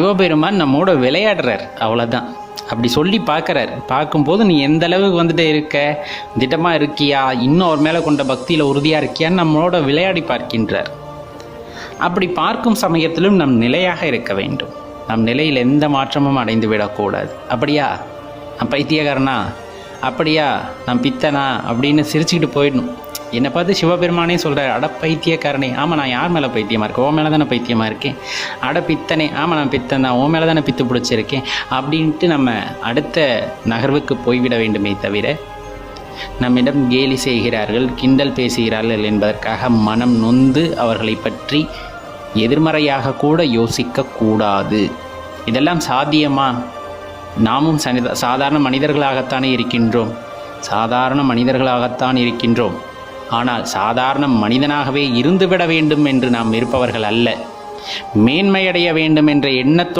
சிவபெருமான் நம்மோட விளையாடுறார், அவ்வளோதான். அப்படி சொல்லி பார்க்குறார். பார்க்கும்போது நீ எந்த அளவுக்கு வந்துட்டு இருக்க, திட்டமாக இருக்கியா, இன்னும் அவர் மேலே கொண்ட பக்தியில் உறுதியாக இருக்கியான்னு நம்மளோட விளையாடி பார்க்கின்றார். அப்படி பார்க்கும் சமயத்திலும் நம் நிலையாக இருக்க வேண்டும். நம் நிலையில் எந்த மாற்றமும் அடைந்து விடக்கூடாது. அப்படியா நான் பைத்தியக்காரனா, அப்படியா நான் பித்தனா அப்படின்னு சிரிச்சுக்கிட்டு போயிடணும். என்னை பார்த்து சிவபெருமானே சொல்கிறார், அட பைத்தியக்காரனே, ஆமாம் நான் யார் மேலே பைத்தியமாக இருக்கேன், ஓ மேலே தானே பைத்தியமாக இருக்கேன். அட பித்தனே, ஆமாம் நான் பித்தன் தான், ஓ மேலே தானே பித்து பிடிச்சிருக்கேன் அப்படின்ட்டு நம்ம அடுத்த நகர்வுக்கு போய்விட வேண்டுமே தவிர, நம்மிடம் கேலி செய்கிறார்கள், கிண்டல் பேசுகிறார்கள் என்பதற்காக மனம் நொந்து அவர்களை பற்றி எதிர்மறையாக கூட யோசிக்கக்கூடாது. இதெல்லாம் சாத்தியமா? நாமும் சாதாரண மனிதர்களாகத்தானே இருக்கின்றோம், சாதாரண மனிதர்களாகத்தான் இருக்கின்றோம். ஆனால் சாதாரண மனிதனாகவே இருந்துவிட வேண்டும் என்று நாம் இருப்பவர்கள் அல்ல. மேன்மையடைய வேண்டும் என்ற எண்ணத்தோடு